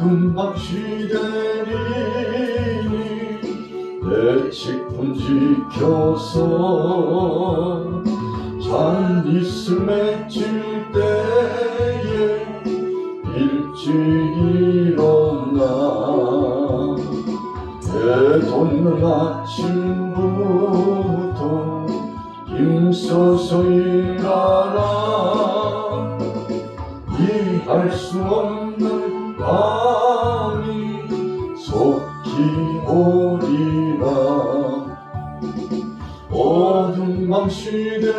어두운 밤 시대리니 내 직분 지켜서 잔 이슬 맺힐 때에 일찍 일어나 해돋는 아침부터 힘써서 일하라. 이해할 수 없는 밤이 속히 오리라. 어두운 밤 시대리니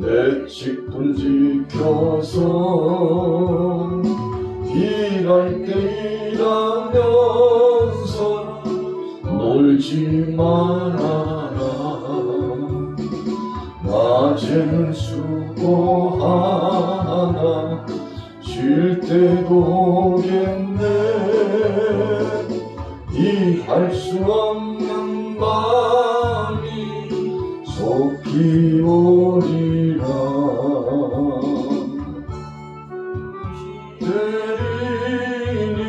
내 직분 지켜서 일할 때 일하면서 놀지 말아라. 낮에는 수고하나 쉴 때도 오겠네. 이해할 수 없는 밤이 속히 오리라. 시대리니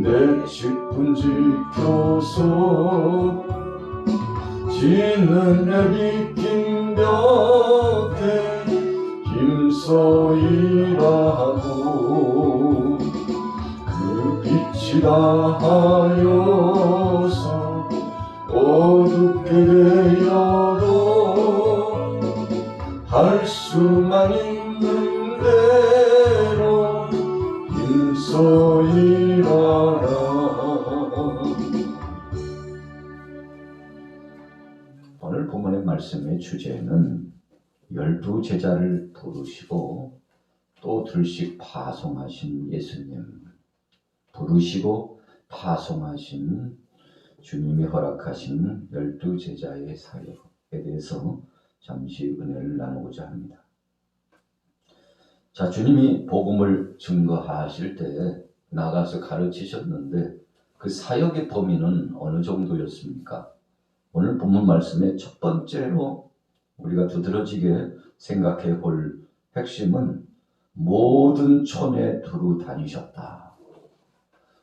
내 직분 지켜서 지는 해 비낀 볕에 힘써 일하고 그 빛이 다하여서 어둡게 되어도 할 수만 있는 대로 힘써 일하라. 오늘 본문의 말씀의 주제는 12제자를 부르시고 또 둘씩 파송하신 예수님, 부르시고 파송하신 주님이 허락하신 12제자의 사역에 대해서 잠시 은혜를 나누고자 합니다. 자, 주님이 복음을 증거하실 때 나가서 가르치셨는데 그 사역의 범위는 어느 정도였습니까? 오늘 본문 말씀의 첫 번째로 우리가 두드러지게 생각해 볼 핵심은 모든 촌에 두루 다니셨다.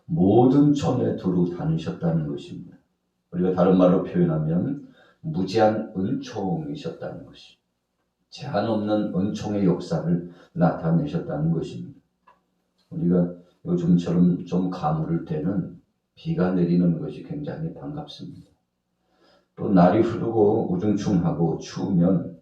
모든 촌에 두루 다니셨다는 것입니다. 우리가 다른 말로 표현하면 무제한 은총이셨다는 것이, 제한 없는 은총의 역사를 나타내셨다는 것입니다. 우리가 요즘처럼 좀 가물을 때는 비가 내리는 것이 굉장히 반갑습니다. 또 날이 흐르고 우중충하고 추우면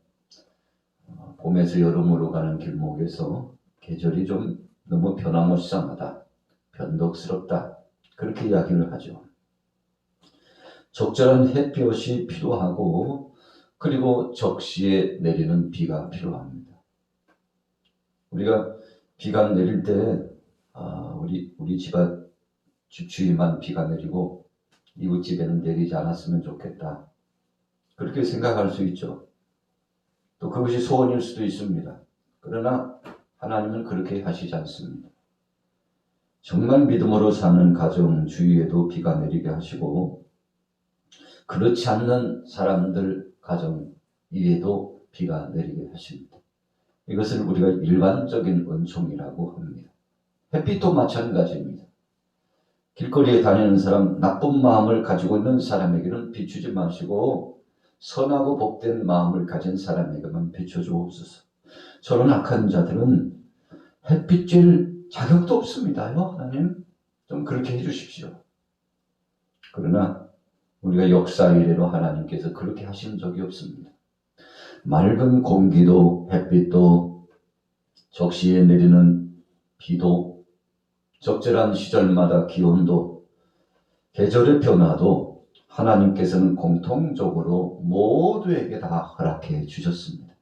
봄에서 여름으로 가는 길목에서 계절이 좀 너무 변화무쌍하다, 변덕스럽다, 그렇게 이야기를 하죠. 적절한 햇볕이 필요하고 그리고 적시에 내리는 비가 필요합니다. 우리가 비가 내릴 때 우리 집 주위만 비가 내리고 이웃집에는 내리지 않았으면 좋겠다, 그렇게 생각할 수 있죠. 또 그것이 소원일 수도 있습니다. 그러나 하나님은 그렇게 하시지 않습니다. 정말 믿음으로 사는 가정 주위에도 비가 내리게 하시고 그렇지 않는 사람들 가정 위에도 비가 내리게 하십니다. 이것을 우리가 일반적인 은총이라고 합니다. 햇빛도 마찬가지입니다. 길거리에 다니는 사람, 나쁜 마음을 가지고 있는 사람에게는 비추지 마시고 선하고 복된 마음을 가진 사람에게만 비춰주옵소서. 저런 악한 자들은 햇빛 쬐일 자격도 없습니다요. 하나님 좀 그렇게 해주십시오. 그러나 우리가 역사 이래로 하나님께서 그렇게 하신 적이 없습니다. 맑은 공기도 햇빛도 적시에 내리는 비도 적절한 시절마다 기온도 계절의 변화도 하나님께서는 공통적으로 모두에게 다 허락해 주셨습니다.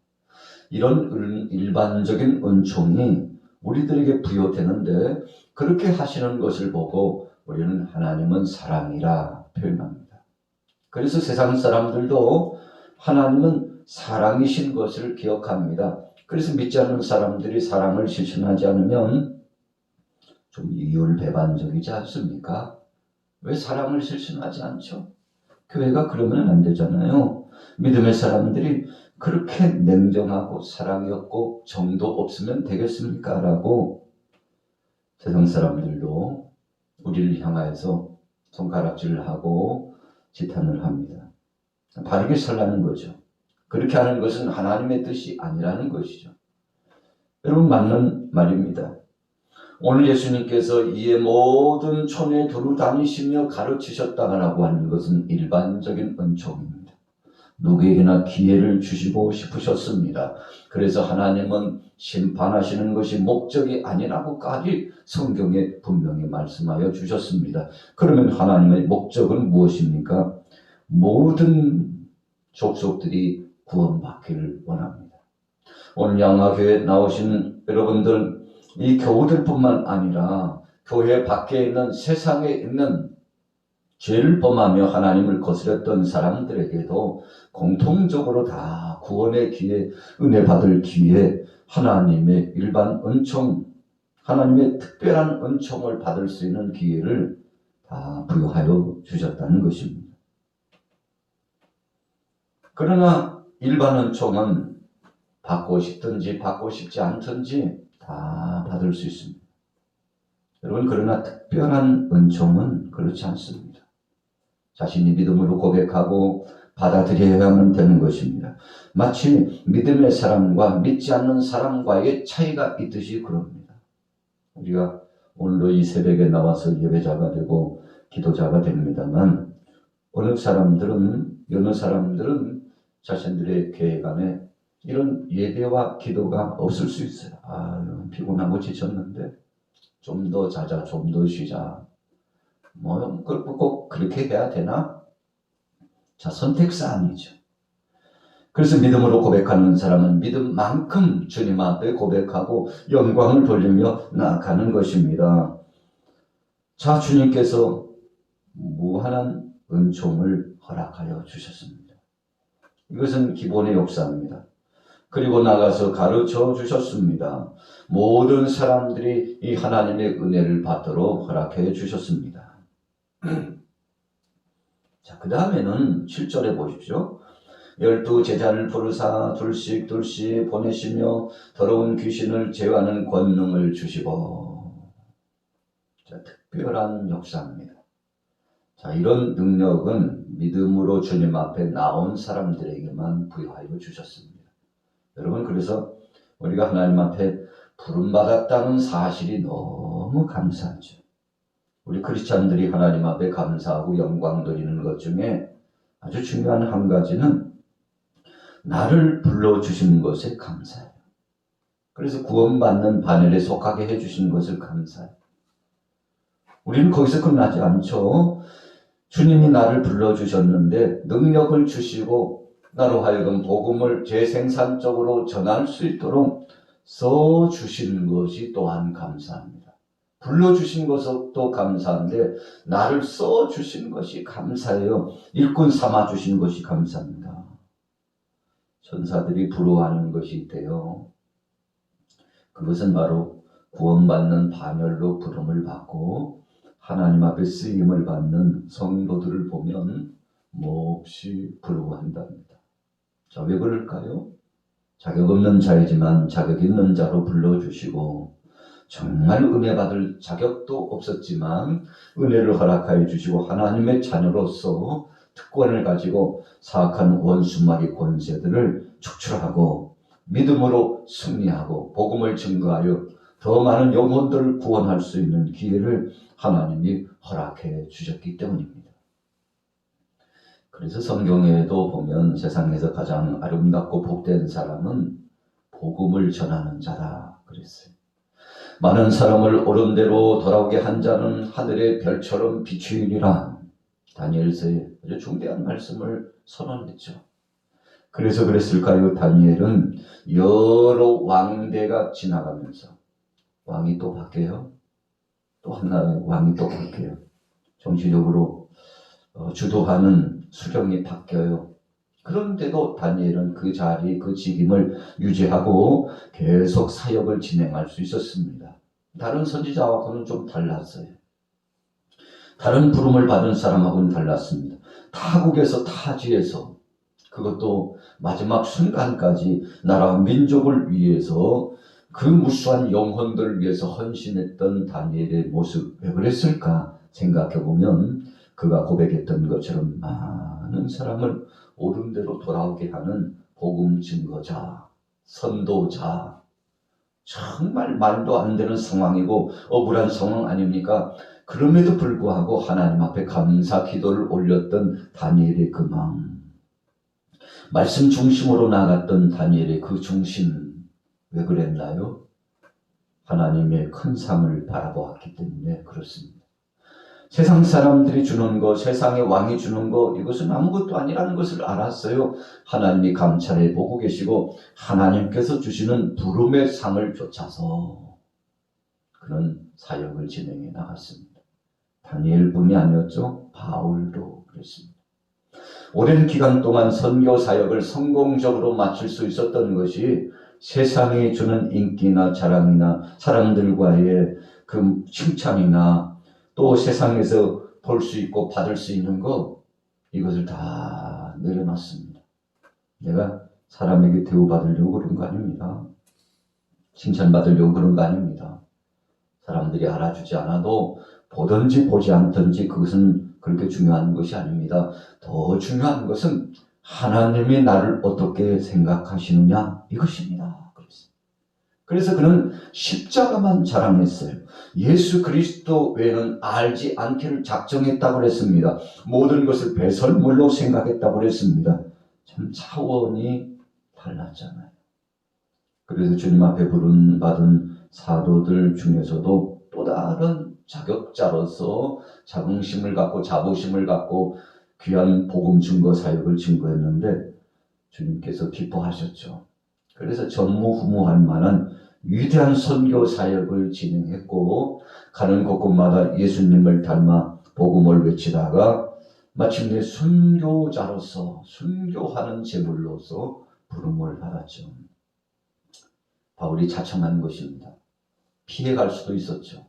이런 일반적인 은총이 우리들에게 부여되는데 그렇게 하시는 것을 보고 우리는 하나님은 사랑이라 표현합니다. 그래서 세상 사람들도 하나님은 사랑이신 것을 기억합니다. 그래서 믿지 않는 사람들이 사랑을 실천하지 않으면 좀 이율배반적이지 않습니까? 왜 사랑을 실천하지 않죠? 교회가 그러면 안 되잖아요. 믿음의 사람들이 그렇게 냉정하고 사랑이 없고 정도 없으면 되겠습니까? 라고 세상 사람들도 우리를 향하여서 손가락질을 하고 지탄을 합니다. 바르게 살라는 거죠. 그렇게 하는 것은 하나님의 뜻이 아니라는 것이죠. 여러분, 맞는 말입니다. 오늘 예수님께서 이에 모든 촌에 두루 다니시며 가르치셨다라고 하는 것은 일반적인 은총입니다. 누구에게나 기회를 주시고 싶으셨습니다. 그래서 하나님은 심판하시는 것이 목적이 아니라고까지 성경에 분명히 말씀하여 주셨습니다. 그러면 하나님의 목적은 무엇입니까? 모든 족속들이 구원받기를 원합니다. 오늘 양화교회 나오신 여러분들, 이 교우들뿐만 아니라 교회 밖에 있는 세상에 있는 죄를 범하며 하나님을 거스렸던 사람들에게도 공통적으로 다 구원의 기회, 은혜 받을 기회, 하나님의 일반 은총, 하나님의 특별한 은총을 받을 수 있는 기회를 다 부여하여 주셨다는 것입니다. 그러나 일반 은총은 받고 싶든지 받고 싶지 않든지 다 받을 수 있습니다. 여러분, 그러나 특별한 은총은 그렇지 않습니다. 자신이 믿음으로 고백하고 받아들여야만 되는 것입니다. 마치 믿음의 사람과 믿지 않는 사람과의 차이가 있듯이 그럽니다. 우리가 오늘도 이 새벽에 나와서 예배자가 되고 기도자가 됩니다만, 어느 사람들은 자신들의 계획 안에 이런 예배와 기도가 없을 수 있어요. 피곤하고 지쳤는데 좀 더 자자, 좀 더 쉬자. 꼭 그렇게 해야 되나? 자, 선택사항이죠. 그래서 믿음으로 고백하는 사람은 믿음만큼 주님 앞에 고백하고 영광을 돌리며 나아가는 것입니다. 자, 주님께서 무한한 은총을 허락하여 주셨습니다. 이것은 기본의 역사입니다. 그리고 나가서 가르쳐 주셨습니다. 모든 사람들이 이 하나님의 은혜를 받도록 허락해 주셨습니다. 자, 그 다음에는 7절에 보십시오. 12 제자를 부르사 둘씩 보내시며 더러운 귀신을 제어하는 권능을 주시고. 자, 특별한 역사입니다. 자, 이런 능력은 믿음으로 주님 앞에 나온 사람들에게만 부여하여 주셨습니다. 여러분, 그래서 우리가 하나님 앞에 부름받았다는 사실이 너무 감사하죠. 우리 크리스찬들이 하나님 앞에 감사하고 영광 드리는 것 중에 아주 중요한 한 가지는 나를 불러주시는 것에 감사해요. 그래서 구원받는 반열에 속하게 해주시는 것을 감사해요. 우리는 거기서 끝나지 않죠. 주님이 나를 불러주셨는데 능력을 주시고 나로 하여금 복음을 재생산적으로 전할 수 있도록 써주시는 것이 또한 감사합니다. 불러주신 것도 감사한데 나를 써주신 것이 감사해요. 일꾼 삼아주신 것이 감사합니다. 천사들이 부러워하는 것이 있대요. 그것은 바로 구원받는 반열로 부름을 받고 하나님 앞에 쓰임을 받는 성도들을 보면 몹시 부러워한답니다. 자, 왜 그럴까요? 자격 없는 자이지만 자격 있는 자로 불러주시고 정말 은혜 받을 자격도 없었지만 은혜를 허락하여 주시고 하나님의 자녀로서 특권을 가지고 사악한 원수마귀 권세들을 축출하고 믿음으로 승리하고 복음을 증거하여 더 많은 영혼들을 구원할 수 있는 기회를 하나님이 허락해 주셨기 때문입니다. 그래서 성경에도 보면 세상에서 가장 아름답고 복된 사람은 복음을 전하는 자다 그랬어요. 많은 사람을 옳은 대로 돌아오게 한 자는 하늘의 별처럼 비추이리라. 다니엘서에 아주 중대한 말씀을 선언했죠. 그래서 그랬을까요? 다니엘은 여러 왕대가 지나가면서 왕이 또 바뀌어요. 또 하나의 왕이 또 바뀌어요. 정치적으로 주도하는 수령이 바뀌어요. 그런데도 다니엘은 그 자리, 그 직임을 유지하고 계속 사역을 진행할 수 있었습니다. 다른 선지자하고는 좀 달랐어요. 다른 부름을 받은 사람하고는 달랐습니다. 타국에서 타지에서 그것도 마지막 순간까지 나라와 민족을 위해서 그 무수한 영혼들을 위해서 헌신했던 다니엘의 모습, 왜 그랬을까 생각해보면 그가 고백했던 것처럼 많은 사람을 옳은 대로 돌아오게 하는 복음 증거자, 선도자, 정말 말도 안 되는 상황이고 억울한 상황 아닙니까? 그럼에도 불구하고 하나님 앞에 감사 기도를 올렸던 다니엘의 그 마음, 말씀 중심으로 나갔던 다니엘의 그 중심, 왜 그랬나요? 하나님의 큰 상을 바라보았기 때문에 그렇습니다. 세상 사람들이 주는 것, 세상의 왕이 주는 것, 이것은 아무것도 아니라는 것을 알았어요. 하나님이 감찰해 보고 계시고 하나님께서 주시는 부름의 상을 쫓아서 그런 사역을 진행해 나갔습니다. 다니엘뿐이 아니었죠. 바울도 그랬습니다. 오랜 기간 동안 선교 사역을 성공적으로 마칠 수 있었던 것이 세상이 주는 인기나 자랑이나 사람들과의 그 칭찬이나 또 세상에서 볼 수 있고 받을 수 있는 것, 이것을 다 내려놨습니다. 내가 사람에게 대우받으려고 그런 거 아닙니다. 칭찬받으려고 그런 거 아닙니다. 사람들이 알아주지 않아도 보든지 보지 않든지 그것은 그렇게 중요한 것이 아닙니다. 더 중요한 것은 하나님이 나를 어떻게 생각하시느냐, 이것입니다. 그래서 그는 십자가만 자랑했어요. 예수 그리스도 외에는 알지 않기를 작정했다고 그랬습니다. 모든 것을 배설물로 생각했다고 그랬습니다. 참 차원이 달랐잖아요. 그래서 주님 앞에 부름받은 사도들 중에서도 또 다른 자격자로서 자긍심을 갖고 자부심을 갖고 귀한 복음 증거 사역을 증거했는데 주님께서 기뻐하셨죠. 그래서 전무후무할 만한 위대한 선교 사역을 진행했고 가는 곳곳마다 예수님을 닮아 복음을 외치다가 마침내 순교자로서 순교하는 제물로서 부름을 받았죠. 바울이 자청한 것입니다. 피해갈 수도 있었죠.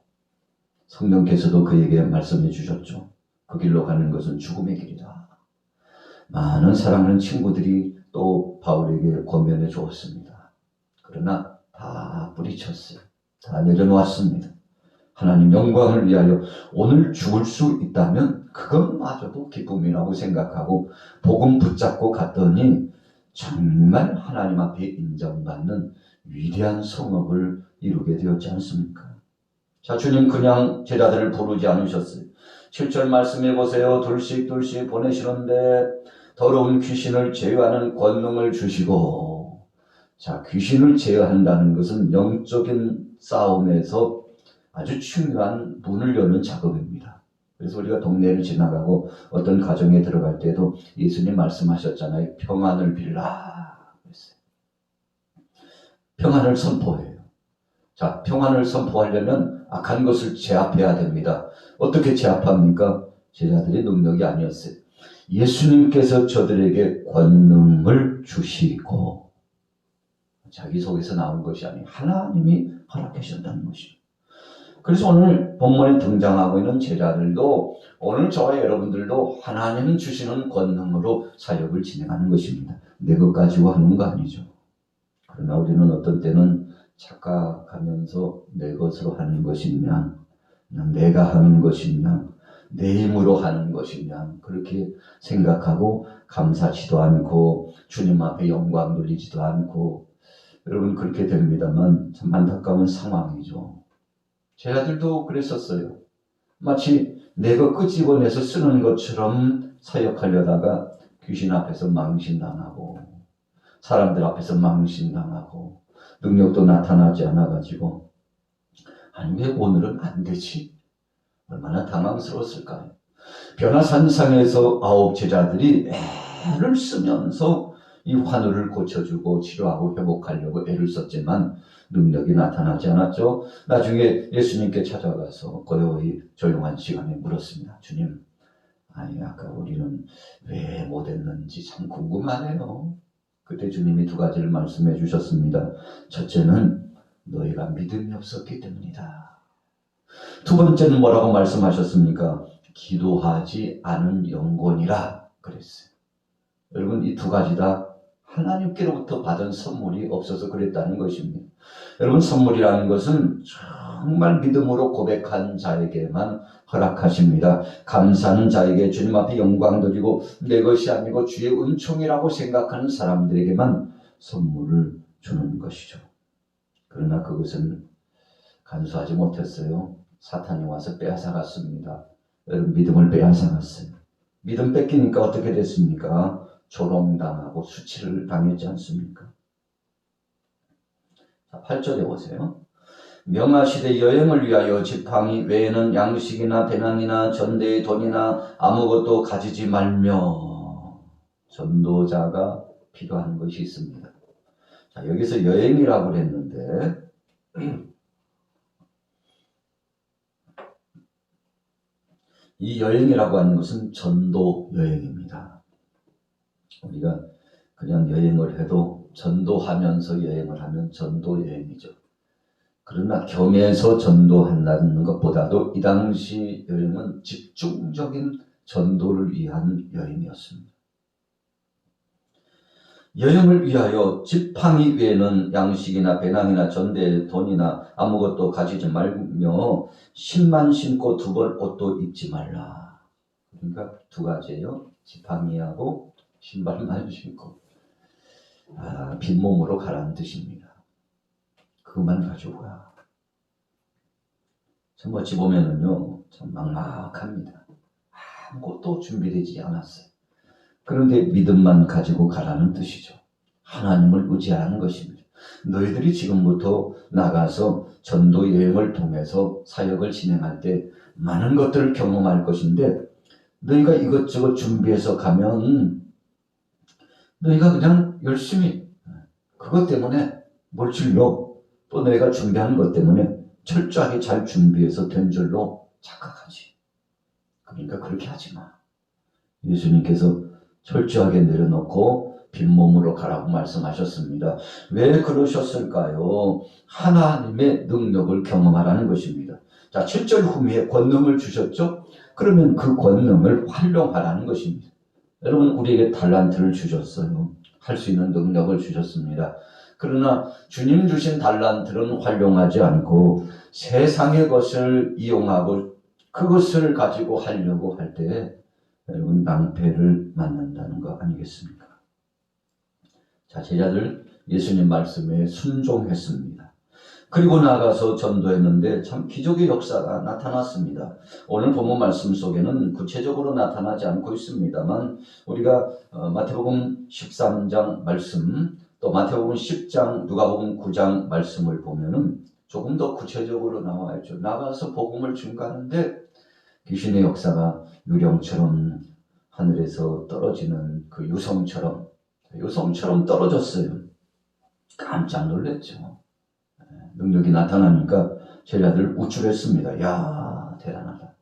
성령께서도 그에게 말씀해 주셨죠. 그 길로 가는 것은 죽음의 길이다. 많은 사랑하는 친구들이 또 바울에게 권면해 주었습니다. 그러나 다 뿌리쳤어요. 다 내려놓았습니다. 하나님 영광을 위하여 오늘 죽을 수 있다면 그것마저도 기쁨이라고 생각하고 복음 붙잡고 갔더니 정말 하나님 앞에 인정받는 위대한 성업을 이루게 되었지 않습니까? 자, 주님 그냥 제자들을 부르지 않으셨어요. 7절 말씀해 보세요. 둘씩 보내시는데 더러운 귀신을 제어하는 권능을 주시고, 자, 귀신을 제어한다는 것은 영적인 싸움에서 아주 중요한 문을 여는 작업입니다. 그래서 우리가 동네를 지나가고 어떤 가정에 들어갈 때도 예수님 말씀하셨잖아요. 평안을 빌라 그랬어요. 평안을 선포해요. 자, 평안을 선포하려면 악한 것을 제압해야 됩니다. 어떻게 제압합니까? 제자들의 능력이 아니었어요. 예수님께서 저들에게 권능을 주시고, 자기 속에서 나온 것이 아니고 하나님이 허락하셨다는 것입니다. 그래서 오늘 본문에 등장하고 있는 제자들도 오늘 저와 여러분들도 하나님 주시는 권능으로 사역을 진행하는 것입니다. 내 것 가지고 하는 거 아니죠. 그러나 우리는 어떤 때는 착각하면서 내 것으로 하는 것이냐, 내가 하는 것이냐, 내 힘으로 하는 것이냐, 그렇게 생각하고 감사치도 않고 주님 앞에 영광 돌리지도 않고, 여러분 그렇게 됩니다만 참 안타까운 상황이죠. 제자들도 그랬었어요. 마치 내가 끄집어내서 쓰는 것처럼 사역하려다가 귀신 앞에서 망신당하고 사람들 앞에서 망신당하고 능력도 나타나지 않아가지고 아니 왜 오늘은 안 되지? 얼마나 당황스러웠을까요? 변화산상에서 9 제자들이 애를 쓰면서 이 환우를 고쳐주고 치료하고 회복하려고 애를 썼지만 능력이 나타나지 않았죠. 나중에 예수님께 찾아가서 고요히 조용한 시간에 물었습니다. 주님, 아니 아까 우리는 왜 못했는지 참 궁금하네요. 그때 주님이 2가지를 말씀해 주셨습니다. 첫째는 너희가 믿음이 없었기 때문이다. 2번째는 뭐라고 말씀하셨습니까? 기도하지 않은 영혼이라 그랬어요. 여러분 이 2가지 다 하나님께로부터 받은 선물이 없어서 그랬다는 것입니다. 여러분, 선물이라는 것은 정말 믿음으로 고백한 자에게만 허락하십니다. 감사하는 자에게 주님 앞에 영광 드리고 내 것이 아니고 주의 은총이라고 생각하는 사람들에게만 선물을 주는 것이죠. 그러나 그것을 간수하지 못했어요. 사탄이 와서 빼앗아갔습니다. 여러분, 믿음을 빼앗아갔어요. 믿음 뺏기니까 어떻게 됐습니까? 조롱당하고 수치를 당했지 않습니까? 자, 8절에 보세요. 명하시되 여행을 위하여 지팡이 외에는 양식이나 배낭이나 전대의 돈이나 아무것도 가지지 말며. 전도자가 필요한 것이 있습니다. 자, 여기서 여행이라고 했는데 이 여행이라고 하는 것은 전도 여행입니다. 우리가 그냥 여행을 해도 전도하면서 여행을 하면 전도 여행이죠. 그러나 겸해서 전도한다는 것보다도 이 당시 여행은 집중적인 전도를 위한 여행이었습니다. 여행을 위하여 지팡이 외에는 양식이나 배낭이나 전대 돈이나 아무것도 가지지 말며 신만 신고 두 벌 옷도 입지 말라. 그러니까 두 가지예요. 지팡이하고 신발만 신고 빈몸으로 가라는 뜻입니다. 그것만 가지고 가. 참 어찌 보면은요, 참 막막합니다. 아무것도 준비되지 않았어요. 그런데 믿음만 가지고 가라는 뜻이죠. 하나님을 의지하는 것입니다. 너희들이 지금부터 나가서 전도 여행을 통해서 사역을 진행할 때 많은 것들을 경험할 것인데 너희가 이것저것 준비해서 가면 너희가 그냥 열심히 그것 때문에 물질로 또 너희가 준비한 것 때문에 철저하게 잘 준비해서 된 줄로 착각하지. 그러니까 그렇게 하지 마. 예수님께서 철저하게 내려놓고 빈몸으로 가라고 말씀하셨습니다. 왜 그러셨을까요? 하나님의 능력을 경험하라는 것입니다. 자, 7절 후미에 권능을 주셨죠? 그러면 그 권능을 활용하라는 것입니다. 여러분, 우리에게 달란트를 주셨어요. 할 수 있는 능력을 주셨습니다. 그러나 주님 주신 달란트는 활용하지 않고 세상의 것을 이용하고 그것을 가지고 하려고 할 때 여러분 낭패를 맞는다는 거 아니겠습니까? 자, 제자들 예수님 말씀에 순종했습니다. 그리고 나가서 전도했는데 참 기적의 역사가 나타났습니다. 오늘 본문 말씀 속에는 구체적으로 나타나지 않고 있습니다만 우리가 마태복음 13장 말씀 또 마태복음 10장 누가복음 9장 말씀을 보면은 조금 더 구체적으로 나와 있죠. 나가서 복음을 증거하는데 귀신의 역사가 유령처럼 하늘에서 떨어지는 그 유성처럼 떨어졌어요. 깜짝 놀랐죠. 능력이 나타나니까 제자들 우쭐했습니다. 야, 대단하다.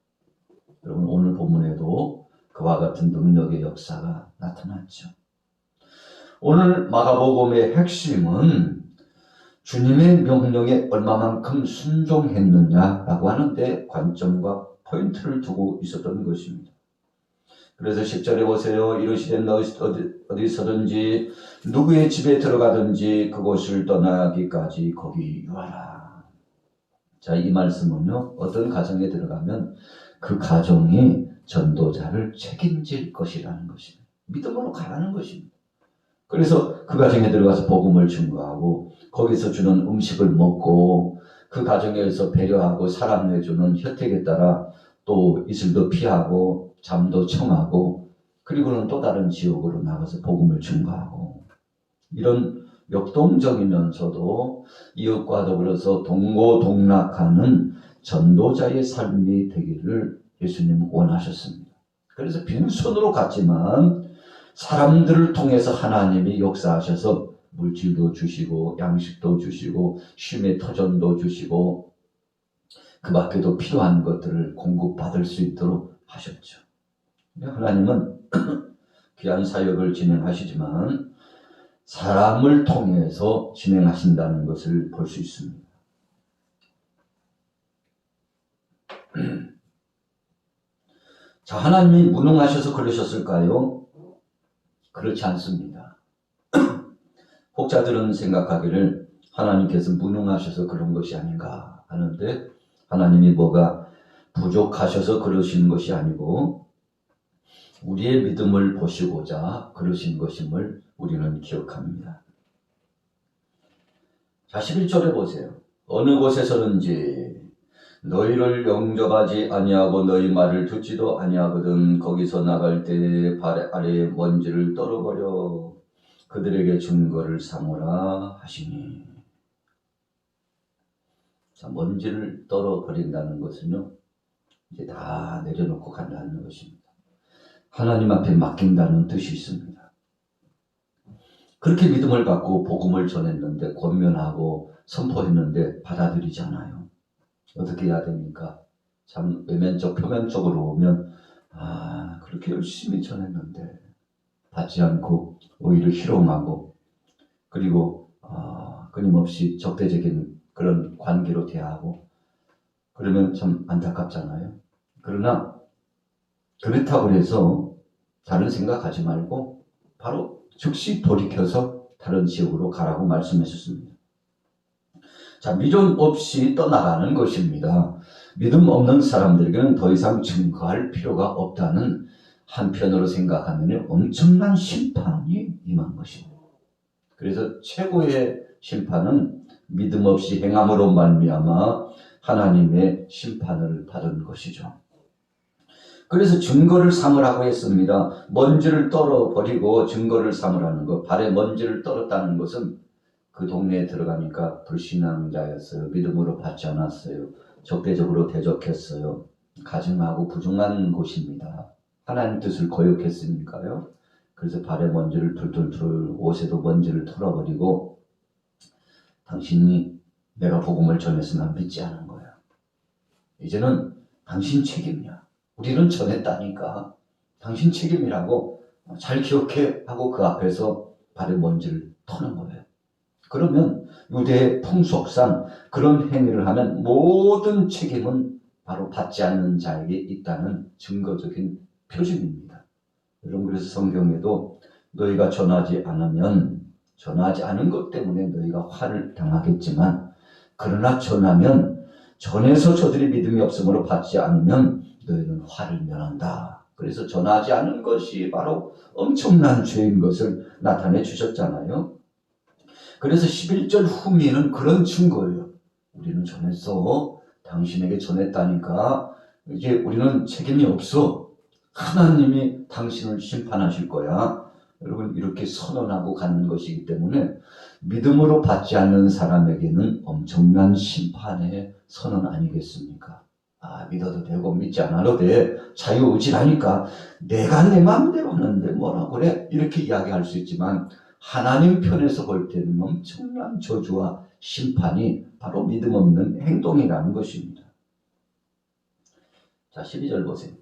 여러분, 오늘 본문에도 그와 같은 능력의 역사가 나타났죠. 오늘 마가복음의 핵심은 주님의 명령에 얼마만큼 순종했느냐라고 하는데 관점과 포인트를 두고 있었던 것입니다. 그래서 10절에 보세요. 이르시되 어디서든지 누구의 집에 들어가든지 그곳을 떠나기까지 거기 유하라. 자, 이 말씀은요, 어떤 가정에 들어가면 그 가정이 전도자를 책임질 것이라는 것입니다. 믿음으로 가라는 것입니다. 그래서 그 가정에 들어가서 복음을 증거하고 거기서 주는 음식을 먹고 그 가정에서 배려하고 사랑해주는 혜택에 따라 또 이슬도 피하고 잠도 청하고 그리고는 또 다른 지역으로 나가서 복음을 증거하고 이런 역동적이면서도 이웃과 더불어서 동고동락하는 전도자의 삶이 되기를 예수님은 원하셨습니다. 그래서 빈손으로 갔지만 사람들을 통해서 하나님이 역사하셔서 물질도 주시고 양식도 주시고 쉼의 터전도 주시고 그 밖에도 필요한 것들을 공급받을 수 있도록 하셨죠. 하나님은 귀한 사역을 진행하시지만 사람을 통해서 진행하신다는 것을 볼 수 있습니다. 자, 하나님이 무능하셔서 그러셨을까요? 그렇지 않습니다. 혹자들은 생각하기를 하나님께서 무능하셔서 그런 것이 아닌가 하는데, 하나님이 뭐가 부족하셔서 그러시는 것이 아니고 우리의 믿음을 보시고자 그러신 것임을 우리는 기억합니다. 자, 11절에 보세요. 어느 곳에서는지 너희를 영접하지 아니하고 너희 말을 듣지도 아니하거든 거기서 나갈 때 발 아래에 먼지를 떨어버려 그들에게 증거를 삼으라 하시니. 자, 먼지를 떨어버린다는 것은요, 이제 다 내려놓고 간다는 것입니다. 하나님 앞에 맡긴다는 뜻이 있습니다. 그렇게 믿음을 갖고 복음을 전했는데, 권면하고 선포했는데 받아들이지 않아요. 어떻게 해야 됩니까? 참 외면적, 표면적으로 보면 그렇게 열심히 전했는데 받지 않고 오히려 희롱하고, 그리고 끊임없이 적대적인 그런 관계로 대하고, 그러면 참 안타깝잖아요. 그러나 그렇다고 해서 다른 생각하지 말고 바로 즉시 돌이켜서 다른 지역으로 가라고 말씀하셨습니다. 자, 믿음 없이 떠나가는 것입니다. 믿음 없는 사람들에게는 더 이상 증거할 필요가 없다는 한편으로 생각하면 엄청난 심판이 임한 것입니다. 그래서 최고의 심판은 믿음 없이 행함으로 말미암아 하나님의 심판을 받은 것이죠. 그래서 증거를 삼으라고 했습니다. 먼지를 떨어버리고 증거를 삼으라는 것. 발에 먼지를 떨었다는 것은 그 동네에 들어가니까 불신앙자였어요. 믿음으로 받지 않았어요. 적대적으로 대적했어요. 가증하고 부정한 곳입니다. 하나님 뜻을 거역했으니까요. 그래서 발에 먼지를 툴툴툴, 옷에도 먼지를 털어버리고, 당신이 내가 복음을 전했으면 믿지 않은 거야. 이제는 당신 책임이야. 우리는 전했다니까 당신 책임이라고 잘 기억해 하고 그 앞에서 발에 먼지를 터는 거예요. 그러면 유대의 풍속상 그런 행위를 하면 모든 책임은 바로 받지 않는 자에게 있다는 증거적인 표징입니다. 여러분, 그래서 성경에도 너희가 전하지 않은 것 때문에 너희가 화를 당하겠지만, 그러나 전하면 전해서 저들이 믿음이 없으므로 받지 않으면 너희는 화를 면한다. 그래서 전하지 않은 것이 바로 엄청난 죄인 것을 나타내 주셨잖아요. 그래서 11절 후미는 그런 증거예요. 우리는 전했어. 당신에게 전했다니까 이제 우리는 책임이 없어. 하나님이 당신을 심판하실 거야. 여러분, 이렇게 선언하고 가는 것이기 때문에 믿음으로 받지 않는 사람에게는 엄청난 심판의 선언 아니겠습니까? 믿어도 되고 믿지 않아도 돼. 자유의지라니까. 내가 내 마음대로 하는데 뭐라고 그래? 이렇게 이야기할 수 있지만 하나님 편에서 볼 때는 엄청난 저주와 심판이 바로 믿음 없는 행동이라는 것입니다. 자, 12절 보세요.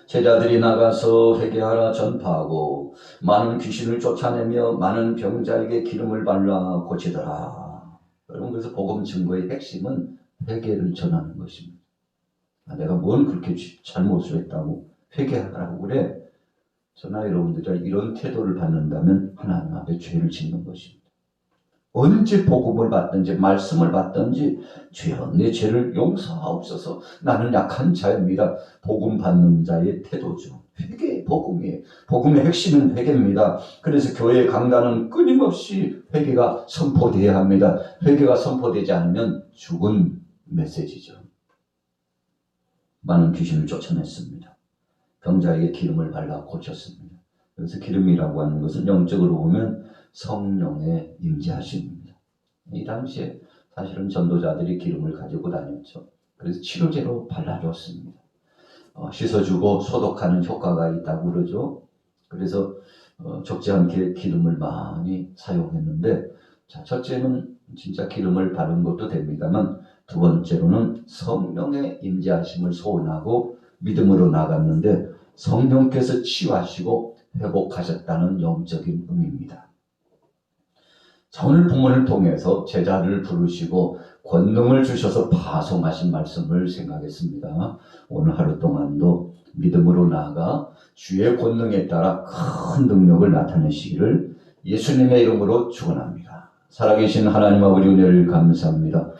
제자들이 나가서 회개하라 전파하고 많은 귀신을 쫓아내며 많은 병자에게 기름을 발라 고치더라. 여러분, 그래서 복음 증거의 핵심은 회개를 전하는 것입니다. 내가 뭘 그렇게 잘못을 했다고 회개하라고 그래? 저나 여러분들이 이런 태도를 받는다면 하나님 앞에 죄를 짓는 것입니다. 언제 복음을 받든지 말씀을 받든지 주여 내 죄를 용서하옵소서, 나는 약한 자입니다. 복음 받는 자의 태도죠. 회개, 복음이에요. 복음의 핵심은 회개입니다. 그래서 교회 강단은 끊임없이 회개가 선포되어야 합니다. 회개가 선포되지 않으면 죽은 메시지죠. 많은 귀신을 쫓아냈습니다. 병자에게 기름을 발라 고쳤습니다. 그래서 기름이라고 하는 것은 영적으로 보면 성령의 임재하심입니다. 이 당시에 사실은 전도자들이 기름을 가지고 다녔죠. 그래서 치료제로 발라줬습니다. 씻어주고 소독하는 효과가 있다고 그러죠. 그래서 적지 않게 기름을 많이 사용했는데, 자, 첫째는 진짜 기름을 바른 것도 됩니다만, 두 번째로는 성령의 임재하심을 소원하고 믿음으로 나갔는데 성령께서 치유하시고 회복하셨다는 영적인 의미입니다. 자, 오늘 본문을 통해서 제자를 부르시고 권능을 주셔서 파송하신 말씀을 생각했습니다. 오늘 하루 동안도 믿음으로 나아가 주의 권능에 따라 큰 능력을 나타내시기를 예수님의 이름으로 축원합니다. 살아계신 하나님 아버지 은혜를 감사합니다.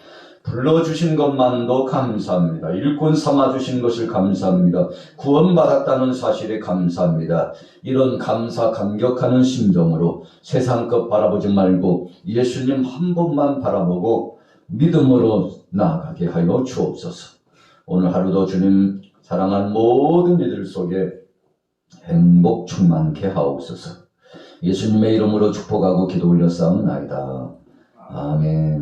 불러주신 것만도 감사합니다. 일꾼 삼아주신 것을 감사합니다. 구원받았다는 사실에 감사합니다. 이런 감사 감격하는 심정으로 세상 것 바라보지 말고 예수님 한 분만 바라보고 믿음으로 나아가게 하여 주옵소서. 오늘 하루도 주님 사랑한 모든 이들 속에 행복 충만케 하옵소서. 예수님의 이름으로 축복하고 기도 올렸사옵나이다. 아멘.